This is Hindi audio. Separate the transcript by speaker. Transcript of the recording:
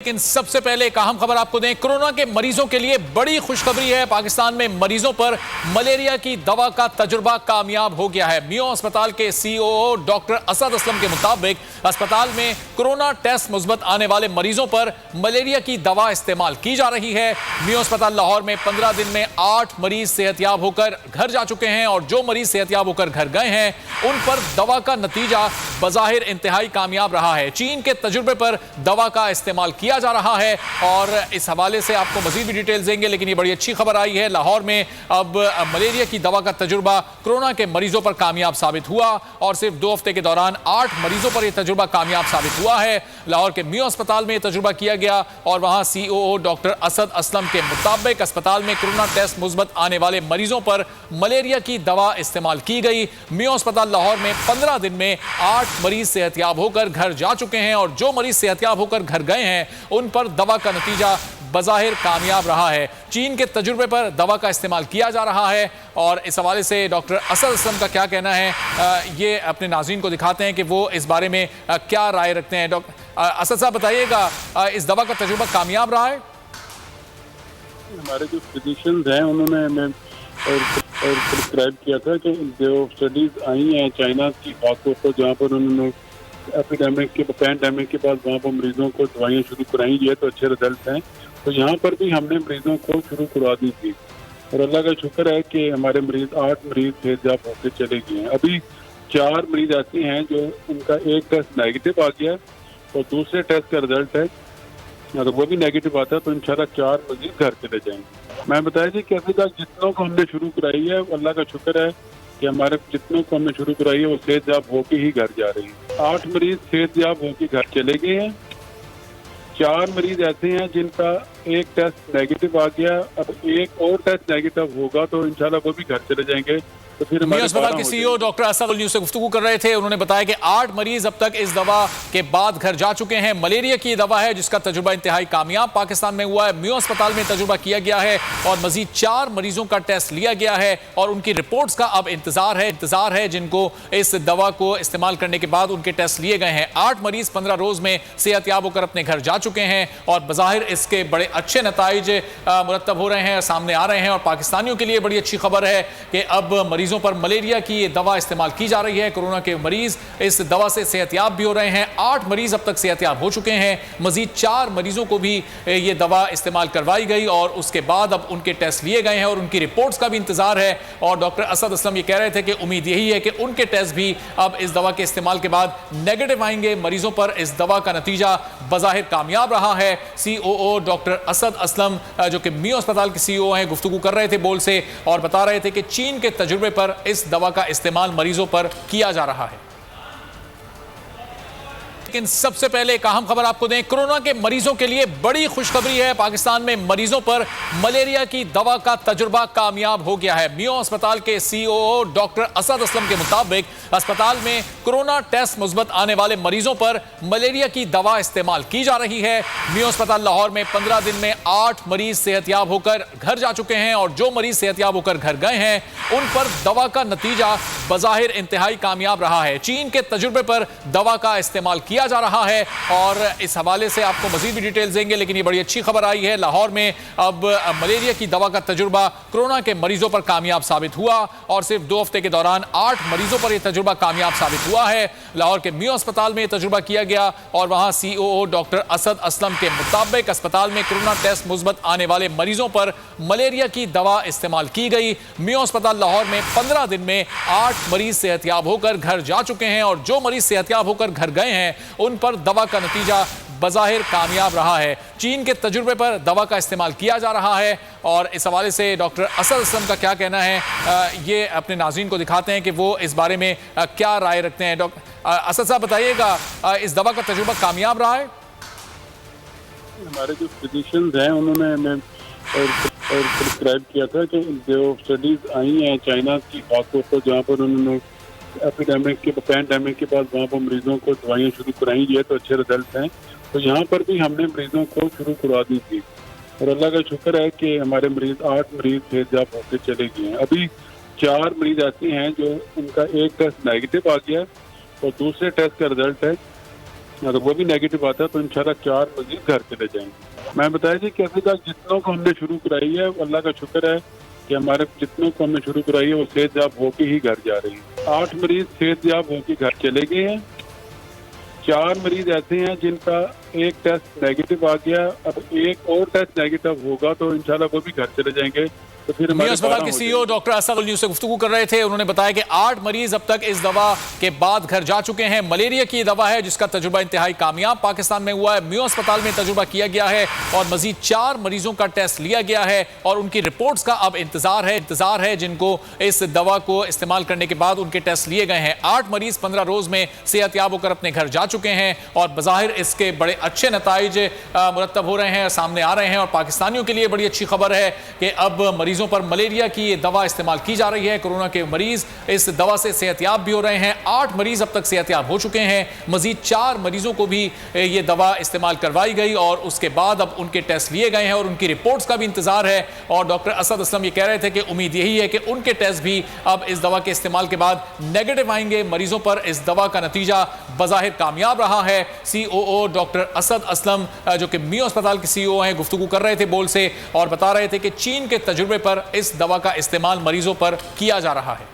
Speaker 1: लेकिन सबसे पहले एक अहम खबर आपको दें। कोरोना के मरीजों के लिए बड़ी खुशखबरी है। पाकिस्तान में मरीजों पर मलेरिया की दवा का तजुर्बा कामयाब हो गया है। मियो अस्पताल के सीओओ डॉक्टर असद असलम के मुताबिक अस्पताल में कोरोना टेस्ट मुस्बत आने वाले मरीजों पर मलेरिया की दवा इस्तेमाल की जा रही है। मियो अस्पताल लाहौर में 15 दिन में 8 मरीज सेहतयाब होकर घर जा चुके हैं और जो मरीज सेहतयाब होकर घर गए हैं उन पर दवा का नतीजा बज़ाहिर इंतहाई कामयाब रहा है। चीन के तजुर्बे पर दवा का इस्तेमाल किया जा रहा है और इस हवाले से आपको मजीद भी डिटेल्स देंगे। लेकिन ये बड़ी अच्छी खबर आई है, लाहौर में अब मलेरिया की दवा का तजुर्बा कोरोना के मरीजों पर कामयाब साबित हुआ और सिर्फ 2 हफ्ते के दौरान 8 मरीजों पर यह तजुर्बा कामयाब साबित हुआ है। लाहौर के मियो अस्पताल में यह तजुर्बा किया गया और वहां सीओओ डॉक्टर असद असलम के मुताबिक अस्पताल में कोरोना टेस्ट मुस्बत आने वाले मरीजों पर मलेरिया की दवा इस्तेमाल की गई। मियो अस्पताल लाहौर में 15 दिन में 8 मरीज सेहतयाब होकर घर जा चुके हैं और जो मरीज सेहतयाब होकर घर गए हैं उन पर दवा का नतीजा बज़ाहिर कामयाब रहा है। चीन के तजुर्बे पर दवा का इस्तेमाल किया जा रहा है और इस हवाले से डॉक्टर असद असलम का क्या कहना है, ये अपने नाज़रीन को दिखाते हैं कि वो इस बारे में क्या राय रखते हैं। डॉक्टर असद साहब बताइएगा, इस दवा का तजुर्बा कामयाब रहा है?
Speaker 2: हमारे जो फिजिशियंस हैं उन्होंने हमें प्रिस्क्राइब किया था कि जो स्टडीज आई हैं चाइना की, खासतौर पर जहाँ पर उन्होंने एपिडेमिक के पैंडेमिक के बाद वहाँ पर मरीजों को दवाइयाँ शुरू कराई है तो अच्छे रिजल्ट हैं। तो यहाँ पर भी हमने मरीजों को शुरू करवा दी थी और अल्लाह का शुक्र है कि हमारे मरीज 8 मरीज सेहतयाब होकर चले गए हैं। अभी 4 मरीज ऐसे हैं जो उनका एक टेस्ट नेगेटिव आ गया और दूसरे टेस्ट का रिजल्ट है, अगर वो भी नेगेटिव आता है तो इंशाल्लाह 4 मरीज घर चले जाएंगे। मैं बताया जी कैसे का जितनों को हमने शुरू कराई है, अल्लाह का शुक्र है कि हमारे जितनों को हमने शुरू कराई है वो सेहतयाब होके ही घर जा रही है। 8 मरीज सेहतयाब होके घर चले गए हैं। 4 मरीज ऐसे हैं जिनका एक टेस्ट नेगेटिव आ गया, अब एक और टेस्ट नेगेटिव होगा तो इंशाल्लाह वो भी घर चले जाएंगे। तो फिर
Speaker 1: मियो अस्पताल के सीईओ डॉक्टर असद न्यूज़ से गुफ्तगू कर रहे थे। उन्होंने बताया कि 8 मरीज अब तक इस दवा के बाद घर जा चुके हैं। मलेरिया की दवा है जिसका तजुर्बा इंतहाई कामयाब पाकिस्तान में हुआ है। मियो अस्पताल में तजुर्बा किया गया है और मजीद 4 मरीजों का टेस्ट लिया गया है और उनकी रिपोर्ट्स का अब इंतजार है जिनको इस दवा को इस्तेमाल करने के बाद उनके टेस्ट लिए गए हैं। 8 मरीज 15 रोज में सेहतयाब होकर अपने घर जा चुके हैं और बज़ाहिर इसके बड़े अच्छे नताइज मुरतब हो रहे हैं, सामने आ रहे हैं और पाकिस्तानियों के लिए बड़ी अच्छी खबर है कि अब मरीजों पर मलेरिया की ये दवा इस्तेमाल की जा रही है। कोरोना के मरीज इस दवा से सेहतयाब भी हो रहे हैं। 8 मरीज अब तक सेहतयाब हो चुके हैं। मजीद 4 मरीजों को भी ये दवा इस्तेमाल करवाई गई और उसके बाद अब उनके टेस्ट लिए गए हैं और उनकी रिपोर्ट्स का भी इंतजार है। और डॉक्टर असद असलम ये कह रहे थे कि उम्मीद यही है कि उनके टेस्ट भी अब इस दवा के इस्तेमाल के बाद नेगेटिव आएंगे। मरीजों पर इस दवा का नतीजा बज़ाहिर कामयाब रहा है। सीओओ डॉक्टर असद असलम जो कि मियो अस्पताल के सीईओ हैं, गुफ्तगू कर रहे थे बोल से और बता रहे थे कि चीन के तजुर्बे पर इस दवा का इस्तेमाल मरीजों पर किया जा रहा है। लेकिन सबसे पहले एक अहम खबर आपको दें। कोरोना के मरीजों के लिए बड़ी खुशखबरी है। पाकिस्तान में मरीजों पर मलेरिया की दवा का तजुर्बा कामयाब हो गया है। मियो अस्पताल के सीओओ डॉक्टर असद असलम के मुताबिक अस्पताल में कोरोना टेस्ट मुस्बत आने वाले मरीजों पर मलेरिया की दवा इस्तेमाल की जा रही है। मियो अस्पताल लाहौर में 15 दिन में 8 मरीज सेहतयाब होकर घर जा चुके हैं और जो मरीज सेहतयाब होकर घर गए हैं उन पर दवा का नतीजा बज़ाहिर इंतहाई कामयाब रहा है। चीन के तजुर्बे पर दवा का इस्तेमाल किया जा रहा है और इस हवाले से आपको मजीद भी डिटेल्स देंगे। लेकिन ये बड़ी अच्छी खबर आई है, लाहौर में अब मलेरिया की दवा का तजुर्बा कोरोना के मरीजों पर कामयाब साबित हुआ और सिर्फ 2 हफ्ते के दौरान 8 मरीजों पर यह तजुर्बा कामयाब साबित हुआ है। लाहौर के मियो अस्पताल में यह तजुर्बा किया गया और वहां सीओओ डॉक्टर असद असलम के मुताबिक अस्पताल में कोरोना टेस्ट मुस्बत आने वाले मरीजों पर मलेरिया की दवा इस्तेमाल की गई। मियो अस्पताल लाहौर में 15 दिन में 8 मरीज सेहतयाब होकर घर जा चुके हैं और जो मरीज सेहतयाब होकर घर गए हैं उन पर दवा का नतीजा बज़ाहिर कामयाब रहा है। चीन के तजुर्बे पर दवा का इस्तेमाल किया जा रहा है और इस हवाले से डॉक्टर असद असलम का क्या कहना है, ये अपने नाज़रीन को दिखाते हैं कि वो इस बारे में क्या राय रखते हैं। डॉक्टर असद साहब बताइएगा, इस दवा का तजुर्बा कामयाब रहा है?
Speaker 2: हमारे जो फिजिशियंस हैं उन्होंने हमें प्रिस्क्राइब किया था कि जो स्टडीज आई हैं चाइना की, खासतौर पर जहाँ पर उन्होंने एपिडेमिक के पैंडेमिक के बाद वहाँ पर मरीजों को दवाइयाँ शुरू कराई है तो अच्छे रिजल्ट हैं। तो यहाँ पर भी हमने मरीजों को शुरू करवा दी थी और अल्लाह का शुक्र है कि हमारे मरीज 8 मरीज सेहतयाब होकर चले गए हैं। अभी 4 मरीज ऐसे हैं जो उनका एक टेस्ट नेगेटिव आ गया और दूसरे टेस्ट का रिजल्ट है, अगर वो भी नेगेटिव आता है तो इंशाल्लाह 4 मजीद घर चले जाएंगे। मैं बताया जी कि अभी तक जितनों को हमने शुरू कराई है, अल्लाह का शुक्र है कि हमारे जितनों को हमने शुरू कराई है वो सेहतयाब होके ही घर जा रही है। 8 मरीज सेहतयाब होके घर चले गए हैं। 4 मरीज ऐसे हैं जिनका एक टेस्ट नेगेटिव आ गया, अब एक और टेस्ट नेगेटिव होगा तो इंशाल्लाह वो भी घर चले जाएंगे। तो फिर
Speaker 1: मियां अस्पताल के सीईओ डॉक्टर असद न्यूज़ से गुफ्तगू कर रहे थे। उन्होंने बताया कि 8 मरीज अब तक इस दवा के बाद घर जा चुके हैं। मलेरिया की दवा है जिसका तजुर्बा इंतहाई कामयाब पाकिस्तान में हुआ है। मियां अस्पताल में तजुर्बा किया गया है और मजीद 4 मरीजों का टेस्ट लिया गया है और उनकी रिपोर्ट्स का अब इंतजार है जिनको इस दवा को इस्तेमाल करने के बाद उनके टेस्ट लिए गए हैं। 8 मरीज 15 रोज में सेहतयाब होकर अपने घर जा चुके हैं और बज़ाहिर इसके बड़े अच्छे नताइज मुरतब हो रहे हैं, सामने आ रहे हैं। और पाकिस्तानियों के लिए बड़ी अच्छी खबर है कि अब मरीजों पर मलेरिया की ये दवा इस्तेमाल की जा रही है। कोरोना के मरीज इस दवा से सेहतयाब भी हो रहे हैं। 8 मरीज अब तक सेहतयाब हो चुके हैं। मजीद 4 मरीजों को भी ये दवा इस्तेमाल करवाई गई और उसके बाद अब उनके टेस्ट लिए गए हैं और उनकी रिपोर्ट्स का भी इंतजार है। और डॉक्टर असद असलम ये कह रहे थे कि उम्मीद यही है कि उनके टेस्ट भी अब इस दवा के इस्तेमाल के बाद नेगेटिव आएंगे। मरीजों पर इस दवा का नतीजा बज़ाहिर कामयाब रहा है। सीओओ डॉक्टर असद असलम जो कि मियां अस्पताल के सीईओ हैं, गुफ्तगू कर रहे थे बोल से और बता रहे थे कि चीन के तजुर्बे पर इस दवा का इस्तेमाल मरीजों पर किया जा रहा है।